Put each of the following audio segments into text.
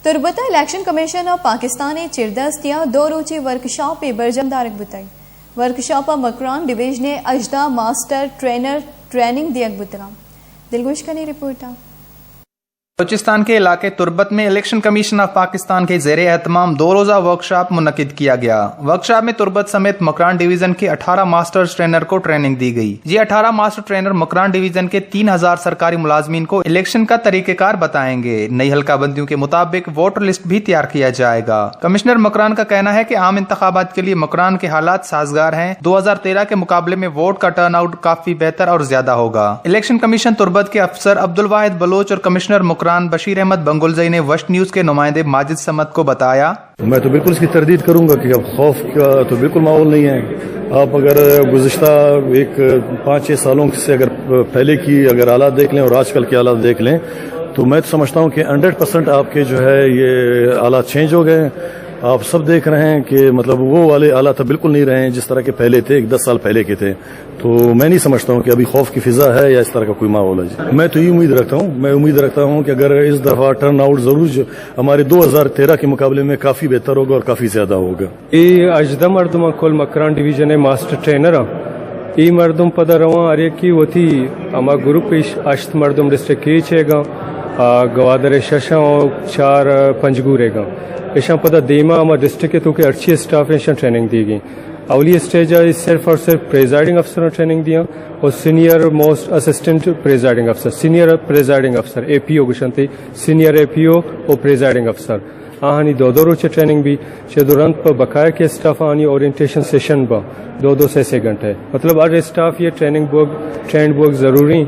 Turbat election commission of Pakistan चिरदस्तिया 2 रोज़ी workshop बरजम दारक बताई। वर्कशॉप मकरान डिवीजन अजदा मास्टर ट्रेनर ट्रेनिंग दियक बुतरा। दिलगुश कनी रिपोर्ट। बलूचिस्तान के इलाके तुर्बत में इलेक्शन कमीशन ऑफ पाकिस्तान के ज़ेरे एहतमाम 2 रोज़ा वर्कशॉप मुनक्किद किया गया। वर्कशॉप में तुर्बत समेत मकरान डिवीजन के 18 मास्टर्स ट्रेनर को ट्रेनिंग दी गई। ये 18 मास्टर ट्रेनर मकरान डिवीजन के 3000 सरकारी मुलाजमीन को इलेक्शन का तरीक़ेकार बताएंगे। नई हल्का बंदियों के मुताबिक वोटर लिस्ट भी तैयार किया जाएगा। कमिश्नर मकरान का कहना है कि आम इंतखाबात के लिए मकरान के हालात साजगार हैं। 2013 के मुकाबले में वोट का टर्न आउट काफी बेहतर और ज्यादा होगा। इलेक्शन कमीशन तुर्बत के अफसर अब्दुल वाहिद बलोच और कमिश्नर मकरान बशीर अहमद बंगुलजई ने वश न्यूज के नुमाइंदे माजिद समद को बताया, मैं तो बिल्कुल इसकी तरदीद करूंगा कि अब खौफ का तो बिल्कुल माहौल नहीं है। आप अगर गुज़िश्ता 5-6 सालों से अगर पहले की अगर हालात देख लें और आजकल के हालात देख लें तो मैं तो समझता हूं कि 100% आपके जो है ये हालात चेंज हो गए। आप सब देख रहे हैं कि मतलब वो वाले हालात बिल्कुल नहीं रहे हैं जिस तरह के पहले थे, 10 साल पहले के थे। तो मैं नहीं समझता हूं कि अभी खौफ की फिजा है या इस तरह का कोई माहौल है। मैं तो ये उम्मीद रखता हूं कि अगर इस दफा टर्न आउट जरूर हमारे 2013 के मुकाबले में काफी बेहतर होगा और काफी ज्यादा होगा। ये अजदा मर्दम कोल मकरान डिवीजन मास्टर ट्रेनर ई मर्दम पदा रवा अरे की वती अमा ग्रुप अश्त मर्दम डिस्ट्रिक्ट की छेगा गवादर शशा 4 पंजगूरेगा ऐसा पता देमा अमा डिस्ट्रिक्ट तो के अच्छी स्टाफ ऐसा ट्रेनिंग दी गई। अवली स्टेज सिर्फ और सिर्फ प्रेजाइडिंग अफसर ट्रेनिंग दिया और सीनियर मोस्ट असिस्टेंट प्रेजाइडिंग अफसर, सीनियर प्रेजाइडिंग अफसर एपीओ गुशंती सीनियर एपीओ और प्रेजाइडिंग अफसर आहानी 2 रोज़ ट्रेनिंग भी दुरंत पर बकाया के स्टाफ आनी ओरिएंटेशन सेशन बा 2 से 6 घंटे मतलब हर स्टाफ ये ट्रेनिंग ट्रेंड बुक जरूरी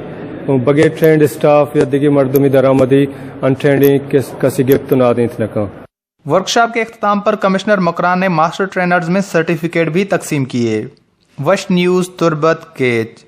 बगैर ट्रेंड स्टाफ या दिगे मर्दमी दरामदी अनट्रेंडिंग कसी गिफ्त नादित नका। वर्कशॉप के इख्तिताम पर कमिश्नर मकरान ने मास्टर ट्रेनर्स में सर्टिफिकेट भी तकसीम किए। वश न्यूज तुर्बत केच।